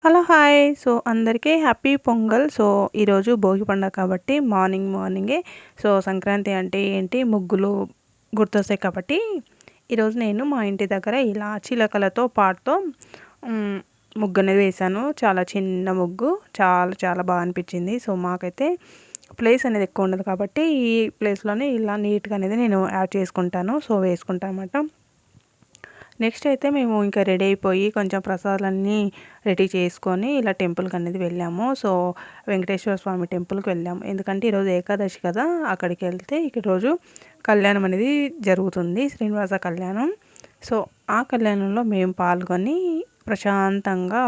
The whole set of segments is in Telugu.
Hello hi. సో అందరికీ హ్యాపీ పొంగల్. సో ఈరోజు భోగి పండగ కాబట్టి మార్నింగే సంక్రాంతి అంటే ఏంటి ముగ్గులు గుర్తొస్తాయి కాబట్టి ఈరోజు నేను మా ఇంటి దగ్గర ఇలా చిలకలతో పాటుతో హ్మ్, ముగ్గు అనేది వేశాను. చాలా చిన్న ముగ్గు, చాలా చాలా బాగా అనిపించింది. సో మాకైతే ప్లేస్ అనేది ఎక్కువ ఉండదు కాబట్టి ఈ ప్లేస్లోనే ఇలా నీట్గా అనేది నేను యాడ్ చేసుకుంటాను. సో వేసుకుంటాను అన్నమాట. నెక్స్ట్ అయితే మేము ఇంకా రెడీ అయిపోయి కొంచెం ప్రసాదాలన్నీ రెడీ చేసుకొని ఇలా టెంపుల్కి అనేది వెళ్ళాము. సో వెంకటేశ్వర స్వామి టెంపుల్కి వెళ్ళాము. ఎందుకంటే ఈరోజు ఏకాదశి కదా, అక్కడికి వెళ్తే ఈరోజు కళ్యాణం అనేది జరుగుతుంది, శ్రీనివాస కళ్యాణం. సో ఆ కళ్యాణంలో మేము పాల్గొని ప్రశాంతంగా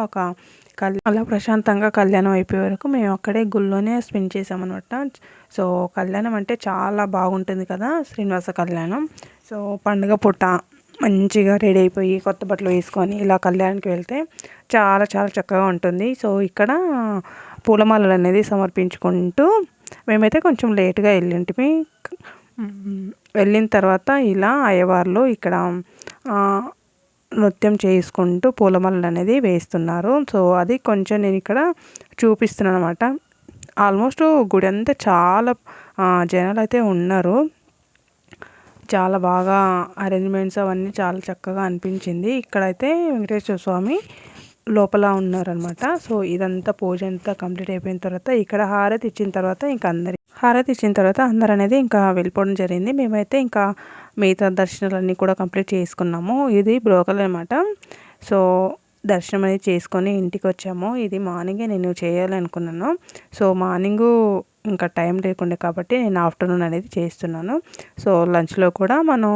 అలా ప్రశాంతంగా కళ్యాణం అయిపోయే వరకు మేము అక్కడే గుళ్ళోనే స్పెండ్ చేసామన్నమాట. సో కళ్యాణం అంటే చాలా బాగుంటుంది కదా శ్రీనివాస కళ్యాణం. సో పండుగ పూట మంచిగా రెడీ అయిపోయి కొత్త బట్టలు వేసుకొని ఇలా కళ్యాణానికి వెళ్తే చాలా చాలా చక్కగా ఉంటుంది. సో ఇక్కడ పూలమాలలు అనేది సమర్పించుకుంటూ మేమైతే కొంచెం లేట్గా వెళ్ళింటిమి. వెళ్ళిన తర్వాత ఇలా అయ్యవార్లు ఇక్కడ నృత్యం చేసుకుంటూ పూలమాలలు అనేది వేస్తున్నారు. సో అది కొంచెం నేను ఇక్కడ చూపిస్తున్నాను అనమాట. ఆల్మోస్ట్ గుడి అంతా చాలా జనాలు అయితే ఉన్నారు. చాలా బాగా అరేంజ్మెంట్స్ అవన్నీ చాలా చక్కగా అనిపించింది. ఇక్కడైతే వెంకటేశ్వర స్వామి లోపల ఉన్నారనమాట. సో ఇదంతా పూజ అంతా కంప్లీట్ అయిపోయిన తర్వాత ఇక్కడ హారతి ఇచ్చిన తర్వాత అందరు అనేది ఇంకా వెళ్ళిపోవడం జరిగింది. మేమైతే ఇంకా మిగతా దర్శనాలన్నీ కూడా కంప్లీట్ చేసుకున్నాము. ఇది బ్రోకల్ అనమాట. సో దర్శనం అనేది చేసుకొని ఇంటికి వచ్చాము. ఇది మార్నింగే నేను చేయాలనుకున్నాను. సో మార్నింగు ఇంకా టైం లేకుండే కాబట్టి నేను ఆఫ్టర్నూన్ అనేది చేస్తున్నాను. సో లంచ్లో కూడా మనం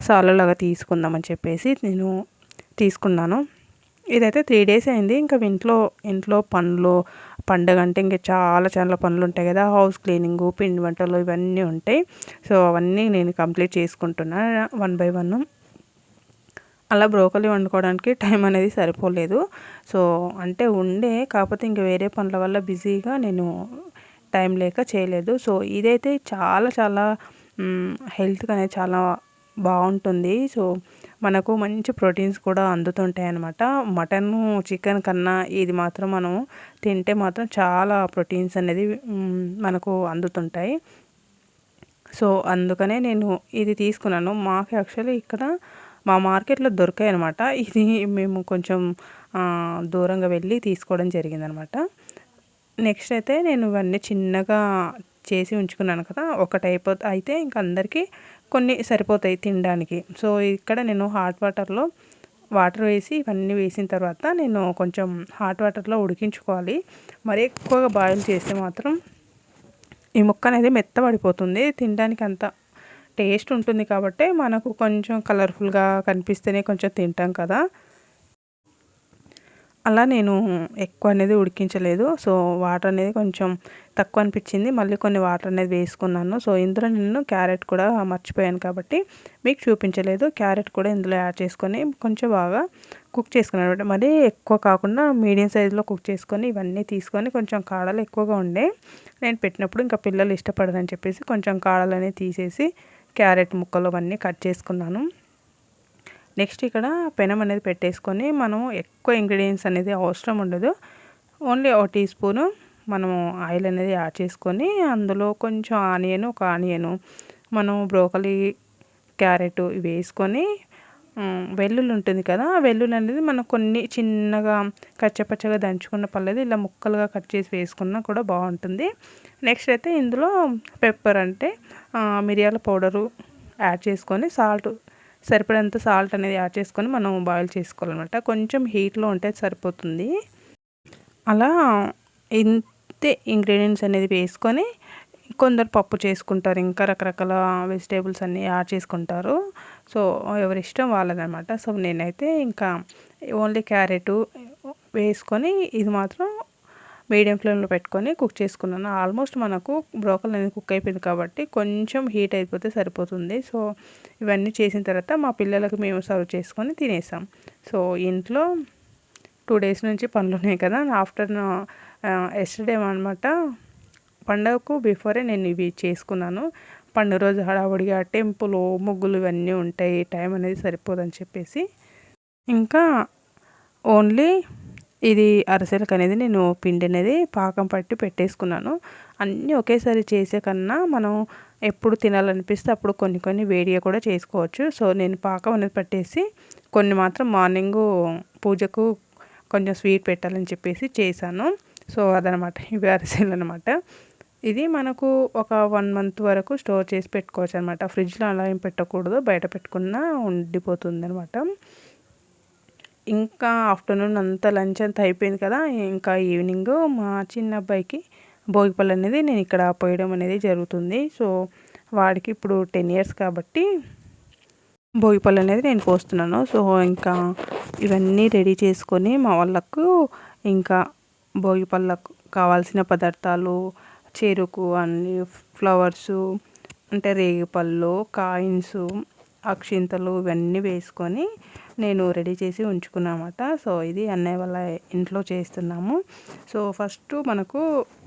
సాలలాగా తీసుకుందామని చెప్పేసి నేను తీసుకున్నాను. ఇదైతే 3 days అయింది. ఇంకా ఇంట్లో పనులు, పండగ అంటే ఇంకా చాలా చాలా పనులు ఉంటాయి కదా, హౌస్ క్లీనింగు, పిండి వంటలు ఇవన్నీ ఉంటాయి. సో అవన్నీ నేను కంప్లీట్ చేసుకుంటున్నా 1 by 1. అలా బ్రోకలీ వండుకోవడానికి టైం అనేది సరిపోలేదు. సో అంటే కాకపోతే ఇంకా వేరే పనుల వల్ల బిజీగా నేను టైం లేక చేయలేదు. సో ఇదైతే చాలా చాలా హెల్త్కి అనేది చాలా బాగుంటుంది. సో మనకు మంచి ప్రోటీన్స్ కూడా అందుతుంటాయి అన్నమాట. మటను, చికెన్ కన్నా ఇది మాత్రం మనం తింటే మాత్రం చాలా ప్రోటీన్స్ అనేది మనకు అందుతుంటాయి. సో అందుకనే నేను ఇది తీసుకున్నాను. మాకు యాక్చువల్లీ ఇక్కడ మా మార్కెట్లో దొరికాయి అనమాట. ఇది మేము కొంచెం దూరంగా వెళ్ళి తీసుకోవడం జరిగిందనమాట. నెక్స్ట్ అయితే నేను ఇవన్నీ చిన్నగా చేసి ఉంచుకున్నాను కదా, అయితే ఇంక అందరికీ కొన్ని సరిపోతాయి తినడానికి. సో ఇక్కడ నేను హాట్ వాటర్లో వాటర్ వేసి ఇవన్నీ వేసిన తర్వాత నేను కొంచెం హాట్ వాటర్లో ఉడికించుకోవాలి. మరి ఎక్కువగా బాయిల్ చేస్తే మాత్రం ఈ ముక్క అనేది మెత్తబడిపోతుంది. తినడానికి అంత టేస్ట్ ఉంటుంది కాబట్టి మనకు కొంచెం కలర్ఫుల్గా కనిపిస్తేనే కొంచెం తింటాం కదా. అలా నేను ఎక్కువ అనేది ఉడికించలేదు. సో వాటర్ అనేది కొంచెం తక్కువ అనిపించింది. మళ్ళీ కొన్ని వాటర్ అనేది వేసుకున్నాను. సో ఇందులో నేను క్యారెట్ కూడా మర్చిపోయాను కాబట్టి మీకు చూపించలేదు. క్యారెట్ కూడా ఇందులో యాడ్ చేసుకొని కొంచెం బాగా కుక్ చేసుకున్నాను. మరి ఎక్కువ కాకుండా మీడియం సైజులో కుక్ చేసుకొని ఇవన్నీ తీసుకొని కొంచెం కాడలు ఎక్కువగా ఉండే నేను పెట్టినప్పుడు ఇంకా పిల్లలు ఇష్టపడరని చెప్పేసి కొంచెం కాడలు అనేది తీసేసి క్యారెట్ ముక్కలు అవన్నీ కట్ చేసుకున్నాను. నెక్స్ట్ ఇక్కడ పెనం అనేది పెట్టేసుకొని మనం ఎక్కువ ఇంగ్రీడియంట్స్ అనేది అవసరం ఉండదు. ఓన్లీ 1 టీ స్పూను మనము ఆయిల్ అనేది యాడ్ చేసుకొని అందులో కొంచెం ఒక ఆనియను, మనం బ్రోకలీ, క్యారెట్ ఇవి వేసుకొని వెల్లుల్లి ఉంటుంది కదా, ఆ వెల్లుల్లి అనేది మనం కొన్ని చిన్నగా కచ్చపచ్చగా దంచుకున్న పర్లేదు, ఇలా ముక్కలుగా కట్ చేసి వేసుకున్నా కూడా బాగుంటుంది. నెక్స్ట్ అయితే ఇందులో పెప్పర్ అంటే మిరియాల పౌడరు యాడ్ చేసుకొని సరిపడంత సాల్ట్ అనేది యాడ్ చేసుకొని మనం బాయిల్ చేసుకోవాలన్నమాట. కొంచెం హీట్లో ఉంటే సరిపోతుంది. అలా ఇంతే ఇంగ్రీడియంట్స్ అనేది వేసుకొని కొందరు పప్పు చేసుకుంటారు, ఇంకా రకరకాల వెజిటేబుల్స్ అన్నీ యాడ్ చేసుకుంటారు. సో ఎవరి ఇష్టం వాళ్ళదనమాట. సో నేనైతే ఇంకా ఓన్లీ క్యారెట్ వేసుకొని ఇది మాత్రం మీడియం ఫ్లేమ్లో పెట్టుకొని కుక్ చేసుకున్నాను. ఆల్మోస్ట్ మనకు బ్రోకల్ అనేది కుక్ అయిపోయింది కాబట్టి కొంచెం హీట్ అయిపోతే సరిపోతుంది. సో ఇవన్నీ చేసిన తర్వాత మా పిల్లలకు మేము సర్వ్ చేసుకొని తినేసాం. సో ఇంట్లో 2 days నుంచి పనులు ఉన్నాయి కదా, ఎస్టర్డే అనమాట పండగకు బిఫోరే నేను ఇవి చేసుకున్నాను. పండుగ రోజు హడావుడిగా టెంపుల్ ముగ్గులు ఇవన్నీ ఉంటాయి, టైం అనేది సరిపోదని చెప్పేసి ఇంకా ఓన్లీ ఇది అరిసెలకు అనేది నేను పిండి అనేది పాకం పట్టి పెట్టేసుకున్నాను. అన్నీ ఒకేసారి చేసే కన్నా మనం ఎప్పుడు తినాలనిపిస్తే అప్పుడు కొన్ని కొన్ని వేడిగా కూడా చేసుకోవచ్చు. సో నేను పాకం అనేది పట్టేసి కొన్ని మాత్రం మార్నింగు పూజకు కొంచెం స్వీట్ పెట్టాలని చెప్పేసి చేశాను. సో అదనమాట, ఇవి అరిసెలు అనమాట. ఇది మనకు ఒక 1 మంత్ వరకు స్టోర్ చేసి పెట్టుకోవచ్చు అనమాట. ఫ్రిడ్జ్లో అలా ఏం పెట్టకూడదు, బయట పెట్టుకున్నా ఉండిపోతుంది అనమాట. ఇంకా ఆఫ్టర్నూన్ అంతా లంచ్ అంతా అయిపోయింది కదా, ఇంకా ఈవినింగ్ మా చిన్న అబ్బాయికి భోగిపళ్ళు అనేది నేను ఇక్కడ పోయడం అనేది జరుగుతుంది. సో వాడికి ఇప్పుడు 10 ఇయర్స్ కాబట్టి భోగిపళ్ళు అనేది నేను పోస్తున్నాను. సో ఇంకా ఇవన్నీ రెడీ చేసుకొని మా వాళ్ళకు ఇంకా భోగిపళ్ళకు కావాల్సిన పదార్థాలు, చెరుకు అన్ని ఫ్లవర్సు అంటే రేగిపళ్ళు, కాయిన్స్, అక్షింతలు ఇవన్నీ వేసుకొని నేను రెడీ చేసి ఉంచుకున్నామాట. సో ఇది అన్నయ్య వాళ్ళ ఇంట్లో చేస్తున్నాము. సో ఫస్ట్ మనకు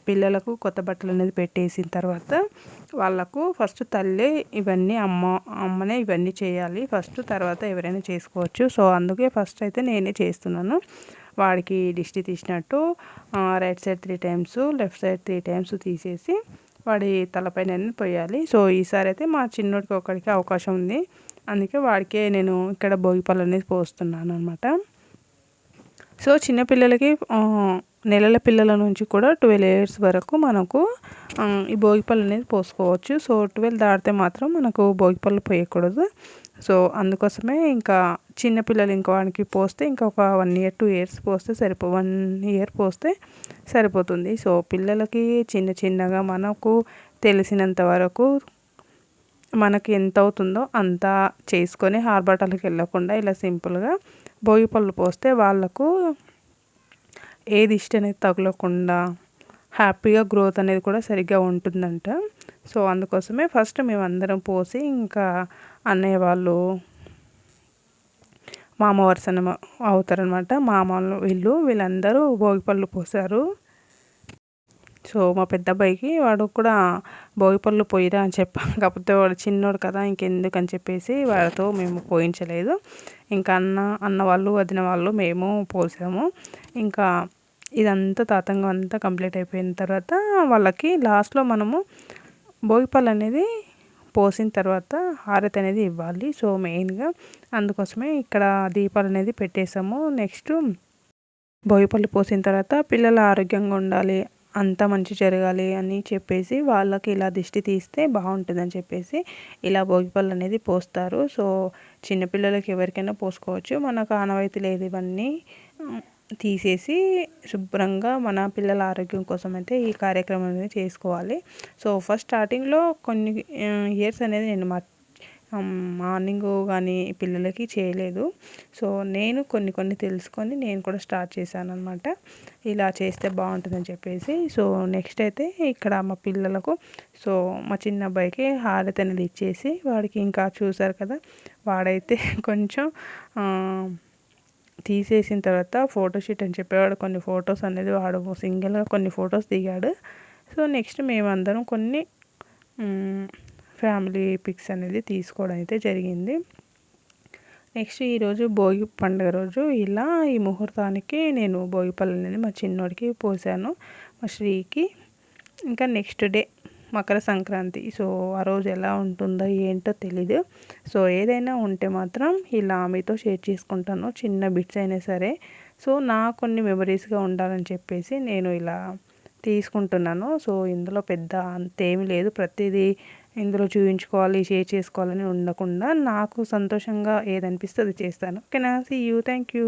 పిల్లలకు కొత్త బట్టలు అనేది పెట్టేసిన తర్వాత వాళ్ళకు ఫస్ట్ తల్లి ఇవన్నీ అమ్మనే ఇవన్నీ చేయాలి ఫస్ట్, తర్వాత ఎవరైనా చేసుకోవచ్చు. సో అందుకే ఫస్ట్ అయితే నేనే చేస్తున్నాను. వాడికి దిష్టి తీసినట్టు right side 3 times, left side 3 times తీసేసి వాడి తలపైన పోయాలి. సో ఈసారి అయితే మా చిన్నోడికి ఒకడికి అవకాశం ఉంది, అందుకే వాడికే నేను ఇక్కడ భోగిపళ్ళు అనేది పోస్తున్నాను అనమాట. సో చిన్నపిల్లలకి నెలల పిల్లల నుంచి కూడా 12 ఇయర్స్ వరకు మనకు ఈ భోగిపళ్ళు అనేది పోసుకోవచ్చు. సో 12 దాటితే మాత్రం మనకు భోగిపళ్ళు పోయకూడదు. సో అందుకోసమే ఇంకా చిన్నపిల్లలు ఇంకా వానికి పోస్తే ఇంకా ఒక 1 ఇయర్ 2 ఇయర్స్ పోస్తే 1 ఇయర్ పోస్తే సరిపోతుంది. సో పిల్లలకి చిన్న చిన్నగా మనకు తెలిసినంత వరకు మనకి ఎంత అవుతుందో అంత చేసుకొని ఆర్భాటాలకు వెళ్ళకుండా ఇలా సింపుల్గా భోగిపళ్ళు పోస్తే వాళ్ళకు ఏ దిష్టి అనేది తగలకుండా హ్యాపీగా గ్రోత్ అనేది కూడా సరిగ్గా ఉంటుందంట. సో అందుకోసమే ఫస్ట్ మేమందరం పోసి ఇంకా అన్నయ్య వాళ్ళు మామ వరుసన అవుతారనమాట. మామ వీళ్ళందరూ భోగిపళ్ళు పోసారు. సో మా పెద్ద అబ్బాయికి వాడు కూడా భోగిపళ్ళు పోయిరా అని చెప్పాం, కాకపోతే వాడు చిన్నోడు కదా ఇంకెందుకని చెప్పేసి వాడితో మేము పోయించలేదు. ఇంకా అన్న వాళ్ళు వదిన వాళ్ళు మేము పోసాము. ఇంకా ఇదంతా తాతంగం అంతా కంప్లీట్ అయిపోయిన తర్వాత వాళ్ళకి లాస్ట్లో మనము భోగిపళ్ళు అనేది పోసిన తర్వాత హారతి అనేది ఇవ్వాలి. సో మెయిన్గా అందుకోసమే ఇక్కడ దీపాలు అనేది పెట్టేసాము. నెక్స్ట్ భోగిపళ్ళు పోసిన తర్వాత పిల్లలు ఆరోగ్యంగా ఉండాలి, అంతా మంచి జరగాలి అని చెప్పేసి వాళ్ళకి ఇలా దిష్టి తీస్తే బాగుంటుందని చెప్పేసి ఇలా భోగిపళ్ళు అనేది పోస్తారు. సో చిన్నపిల్లలకి ఎవరికైనా పోసుకోవచ్చు, మనకు ఆనవాయితీ లేదు. ఇవన్నీ తీసేసి శుభ్రంగా మన పిల్లల ఆరోగ్యం కోసం అయితే ఈ కార్యక్రమం అనేది చేసుకోవాలి. సో ఫస్ట్ స్టార్టింగ్లో కొన్ని ఇయర్స్ అనేది నేను మార్నింగ్ కానీ పిల్లలకి చేయలేదు. సో నేను కొన్ని తెలుసుకొని నేను కూడా స్టార్ట్ చేశాను అనమాట, ఇలా చేస్తే బాగుంటుందని చెప్పేసి. సో నెక్స్ట్ అయితే ఇక్కడ మా పిల్లలకు సో మా చిన్న అబ్బాయికి హారతి అనేది ఇచ్చేసి వాడికి ఇంకా చూసారు కదా వాడైతే కొంచెం తీసేసిన తర్వాత ఫోటోషూట్ అని చెప్పేవాడు, కొన్ని ఫొటోస్ అనేది వాడు సింగిల్గా కొన్ని ఫొటోస్ దిగాడు. సో నెక్స్ట్ మేమందరం కొన్ని ఫ్యామిలీ పిక్స్ అనేది తీసుకోవడం అయితే జరిగింది. నెక్స్ట్ ఈరోజు భోగి పండుగ రోజు ఇలా ఈ ముహూర్తానికి నేను భోగిపళ్ళు అనేది మా చిన్నోడికి పోసాను, మా శ్రీకి. ఇంకా next day Makar Sankranti. So ఆ రోజు ఎలా ఉంటుందో ఏంటో తెలీదు. సో ఏదైనా ఉంటే మాత్రం ఇలా మీతో షేర్ చేసుకుంటాను, చిన్న బిట్స్ అయినా సరే. సో నా కొన్ని మెమరీస్గా ఉండాలని చెప్పేసి నేను ఇలా తీసుకుంటున్నాను. సో ఇందులో పెద్ద అంతేమీ లేదు, ప్రతిదీ ఇందులో చూపించుకోవాలి షేర్ చేసుకోవాలని ఉండకుండా నాకు సంతోషంగా ఏదనిపిస్తే అది చేస్తాను. ఓకేనా, సీ యూ, థ్యాంక్ యూ.